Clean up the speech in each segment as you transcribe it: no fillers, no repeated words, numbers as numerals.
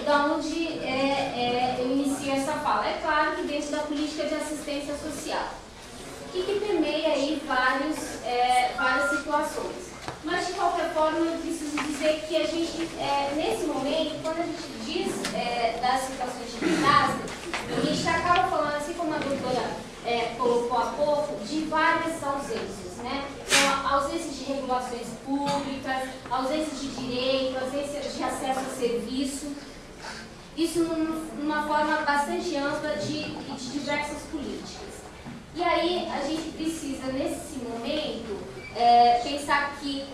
da onde eu iniciei essa fala? É claro que dentro da política de assistência social, que permeia aí várias situações. Mas, de qualquer forma, eu preciso dizer que a gente, nesse momento, quando a gente diz das situações de desastre, a gente acaba falando, assim como a doutora colocou há pouco, de várias ausências, né? Então, ausência de regulações públicas, ausência de direito, ausência de acesso a serviço, isso numa forma bastante ampla de diversas políticas. E aí, a gente precisa, nesse momento, pensar que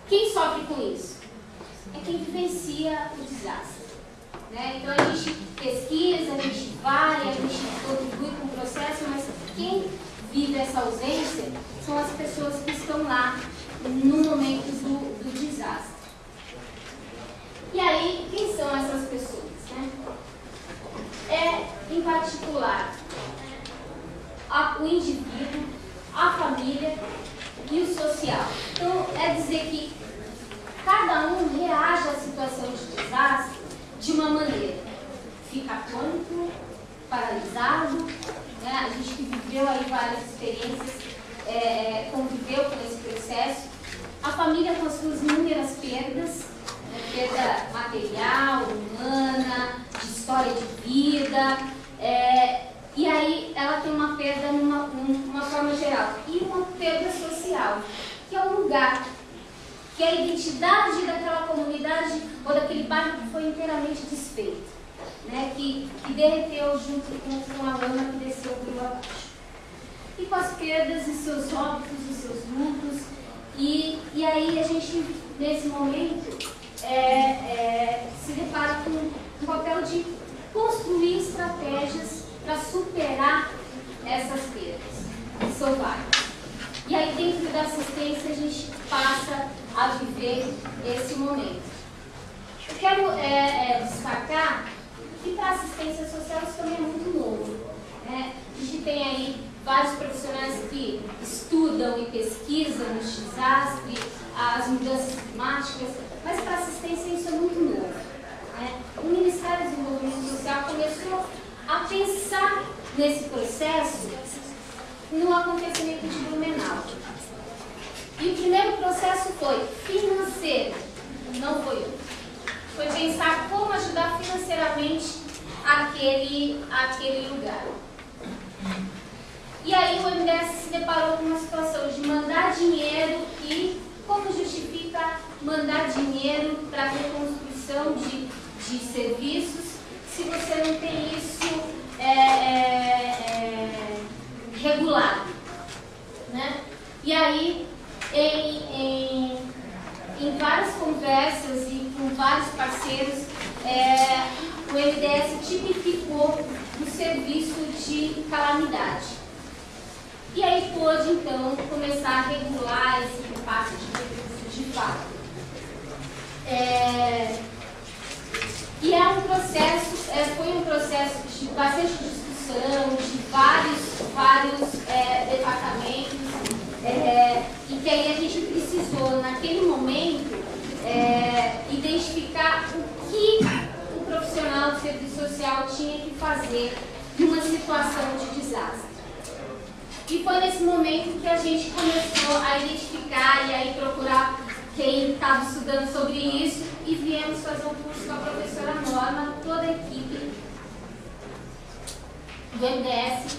quem sofre com isso é quem vivencia o desastre, né? Então a gente pesquisa, a gente vai, a gente contribui com o processo, mas quem vive essa ausência são as pessoas que estão lá no momento do desastre. E aí, quem são essas pessoas, né? Em particular, o indivíduo, a família e o social. Então, é dizer que cada um reage à situação de desastre de uma maneira. Fica atônito, paralisado, né? A gente que viveu aí várias experiências, conviveu com esse processo. A família com as suas inúmeras perdas, né? Perda material, humana, de história de vida, e aí ela tem uma perda numa forma geral. E uma perda social, que é um lugar, que é a identidade daquela comunidade ou daquele bairro que foi inteiramente desfeito, né? Que derreteu junto com a lama que desceu por abaixo. E com as perdas e seus óbitos e seus lutos. E aí a gente, nesse momento, se depara com o papel de construir estratégias para superar essas perdas, que são várias. E aí, dentro da assistência, a gente passa a viver esse momento. Eu quero destacar que para a assistência social isso também é muito novo, né? A gente tem aí vários profissionais que estudam e pesquisam os desastres, as mudanças climáticas, mas para a assistência isso é muito novo, né? O Ministério do Desenvolvimento Social começou a pensar nesse processo no acontecimento de Blumenau. E o primeiro processo foi financeiro, não foi outro. Foi pensar como ajudar financeiramente aquele lugar. E aí o MDS se deparou com uma situação de mandar dinheiro e como justifica mandar dinheiro para a reconstrução de serviços se você não tem isso regulado, né? E aí, em várias conversas e com vários parceiros, o MDS tipificou o serviço de calamidade. E aí pôde, então, começar a regular esse impacto de fato. E foi um processo de bastante discussão, de vários departamentos, e que aí a gente precisou, naquele momento, identificar o que o profissional do serviço social tinha que fazer numa situação de desastre. E foi nesse momento que a gente começou a identificar e aí procurar quem estava estudando sobre isso e viemos fazer um curso com a professora Norma, toda a equipe do MDS,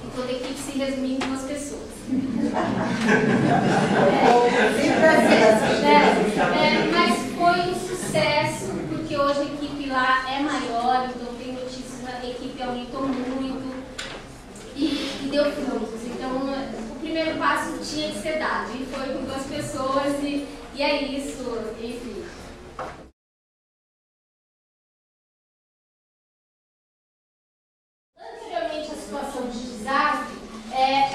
e toda a equipe se resumiu em 2 pessoas. Mas foi um sucesso, porque hoje a equipe lá é maior, então tem notícias, a equipe aumentou muito e deu frutos. Então o primeiro passo tinha que ser dado, e foi com 2 pessoas, e é isso, enfim. Anteriormente à situação de desastre,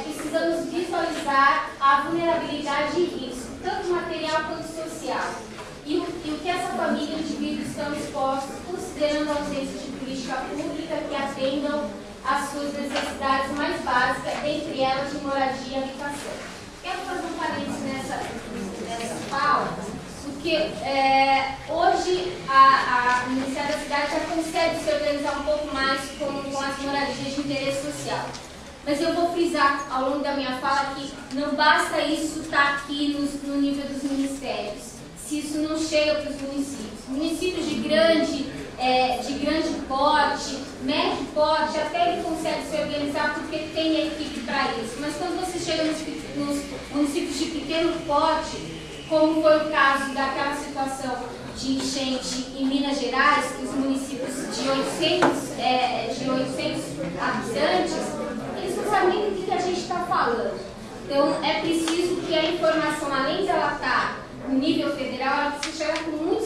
precisamos visualizar a vulnerabilidade e risco, tanto material quanto social, e o que essa família e o indivíduo estão expostos, considerando a ausência de política pública que atendam às suas necessidades mais básicas, entre elas de moradia e habitação. Quero fazer um parênteses nessa fala, porque hoje o Ministério da Cidade já consegue se organizar um pouco mais com as moradias de interesse social. Mas eu vou frisar ao longo da minha fala que não basta isso estar aqui no nível dos ministérios, se isso não chega para os municípios. Municípios de grande porte, médio porte, até ele consegue se organizar porque tem equipe para isso. Mas quando você chega nos municípios de pequeno porte, como foi o caso daquela situação de enchente em Minas Gerais, que os municípios de 800 habitantes, eles não sabem nem do que a gente está falando. Então, é preciso que a informação, além de ela estar no nível federal, ela precisa chegar com muito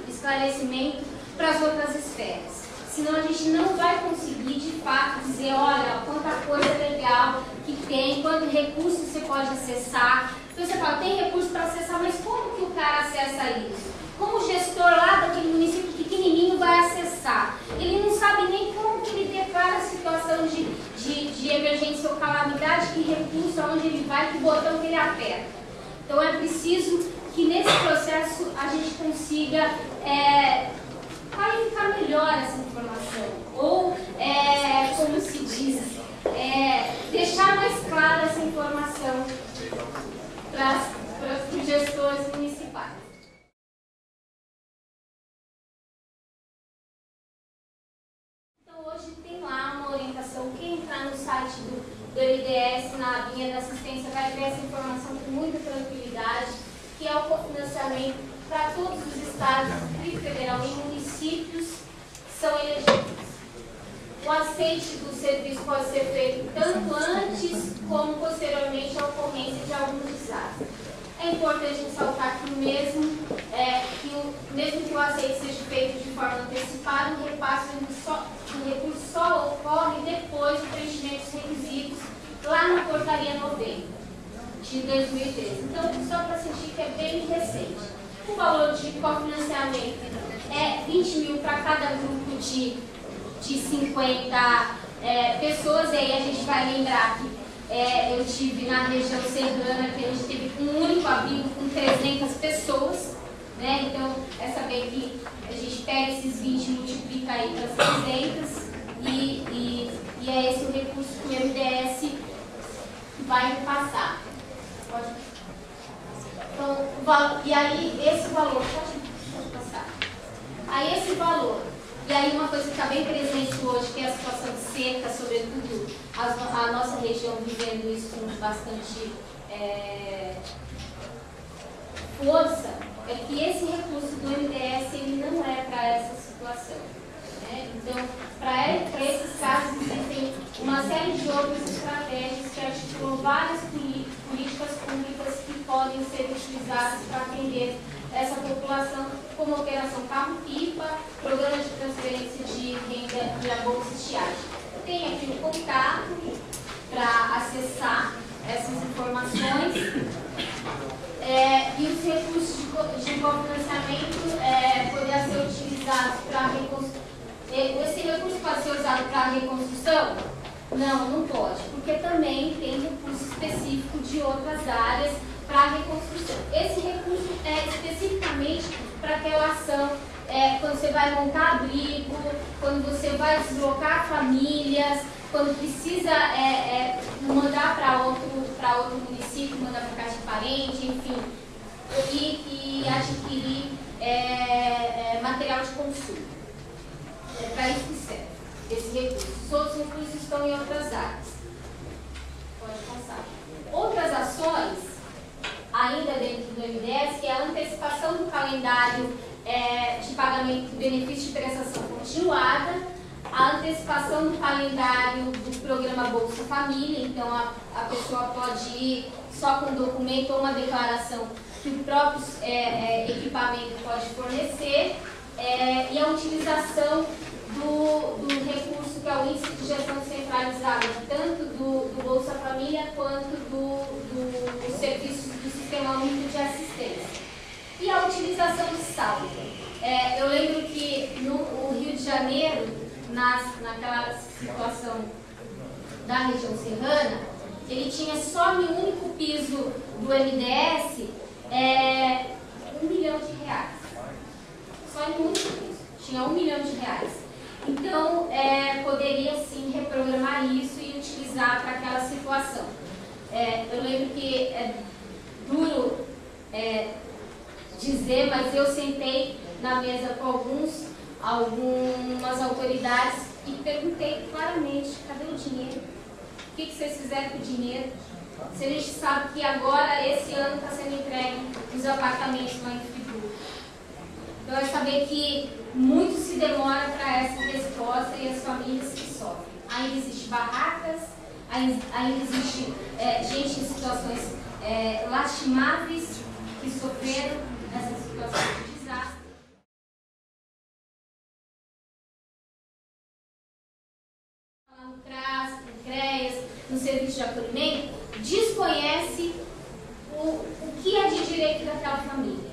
esclarecimento para as outras esferas. Senão a gente não vai conseguir, de fato, dizer, olha, quanta coisa legal que tem, quanto recurso você pode acessar. Então você fala, tem recurso para acessar, mas como que o cara acessa isso? Como o gestor lá daquele município pequenininho vai acessar? Ele não sabe nem como que ele declara a situação de emergência ou calamidade, que recurso, aonde ele vai, que botão que ele aperta. Então é preciso que nesse processo a gente consiga qualificar melhor essa informação. Ou, como se diz, deixar mais clara essa informação para os gestores municipais. Então hoje tem lá uma orientação, quem entrar no site do MDS, na linha da assistência, vai ver essa informação com muita tranquilidade, que é o cofinanciamento para todos os estados, Distrito Federal e municípios são elegíveis. O aceite do serviço pode ser feito tanto antes como posteriormente à ocorrência de algum desastre. É importante ressaltar que mesmo que o aceite seja feito de forma antecipada, o repasse do recurso só ocorre depois do preenchimento dos requisitos lá na Portaria 90 de 2013. Então, só para sentir que é bem recente. O valor de cofinanciamento é 20 mil para cada grupo de 50 pessoas, e aí a gente vai lembrar que eu estive na região serrana, que a gente teve um único abrigo com 300 pessoas, né? Então é saber que a gente pega esses 20 e multiplica aí para 300 e é esse o recurso que o MDS vai passar. Pode. Então, e aí esse valor, pode passar. Aí esse valor. E aí uma coisa que está bem presente hoje, que é a situação de seca, sobretudo a nossa região vivendo isso com bastante força, é que esse recurso do MDS ele não é para essa situação. Né? Então, para esses casos existem uma série de outras estratégias que articulam várias políticas públicas que podem ser utilizadas para atender essa população, como a Operação Carro-Pipa, Programa de Transferência de Renda e a Bolsa Estiagem. Tem aqui o contato para acessar essas informações e os recursos de cofinanciamento poderão ser utilizados para reconstrução. Esse recurso pode ser usado para reconstrução? Não pode, porque também tem recurso específico de outras áreas para a reconstrução. Esse recurso é especificamente para aquela ação, quando você vai montar abrigo, quando você vai deslocar famílias, quando precisa mandar para outro município, mandar para casa de parente, enfim, e adquirir material de consumo. É para isso que serve esse recurso. Os outros recursos estão em outras áreas. Pode passar. Outras ações, ainda dentro do MDS, que é a antecipação do calendário de pagamento de benefício de prestação continuada, a antecipação do calendário do programa Bolsa Família. Então a pessoa pode ir só com um documento ou uma declaração que o próprio equipamento pode fornecer, e a utilização do recurso que é o índice de gestão centralizada, tanto do Bolsa Família quanto do serviço do Sistema Único de Assistência. E a utilização de saldo. Eu lembro que no Rio de Janeiro, naquela situação da região serrana, ele tinha só no único piso do MDS R$1 milhão. tinha R$1 milhão. Então, poderia sim reprogramar isso e utilizar para aquela situação. Eu lembro que é duro dizer, mas eu sentei na mesa com algumas autoridades e perguntei claramente: cadê o dinheiro? O que vocês fizeram com o dinheiro? Se a gente sabe que agora, esse ano, está sendo entregue os apartamentos lá em Friburgo. Então, é saber que muito se demora para essa resposta e as famílias que sofrem. Ainda existem barracas, ainda existe gente em situações lastimáveis que sofreram essa situação de desastre. No CRAS, no CREAS, no serviço de acolhimento, desconhece o que é de direito daquela família.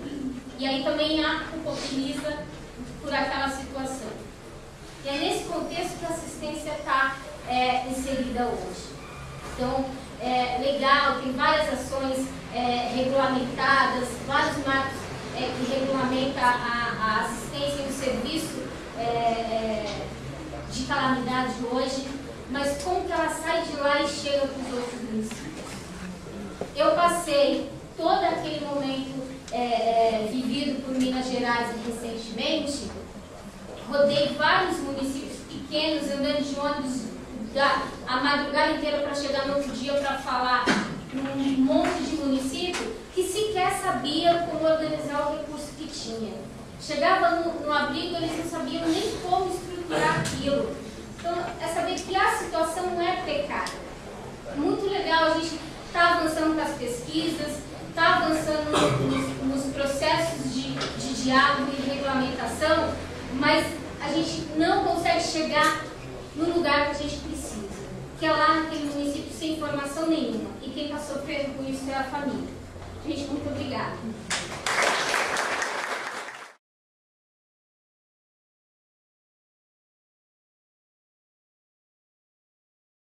E aí também há culpabiliza por aquela situação. E é nesse contexto que a assistência está inserida hoje. Então, legal, tem várias ações regulamentadas, vários marcos que regulamentam a assistência e o serviço de calamidade hoje, mas como que ela sai de lá e chega para os outros municípios? Eu passei todo aquele momento vivido por Minas Gerais recentemente, rodei vários municípios pequenos, andando de ônibus a madrugada inteira para chegar no outro dia para falar num monte de município que sequer sabiam como organizar o recurso que tinha. Chegava no abrigo, eles não sabiam nem como estruturar aquilo. Então, é saber que a situação não é precária. Muito legal, a gente está avançando com as pesquisas, está avançando nos processos de diálogo e regulamentação, mas a gente não consegue chegar no lugar que a gente precisa, que é lá naquele município sem informação nenhuma. E quem está sofrendo com isso é a família. Gente, muito obrigada.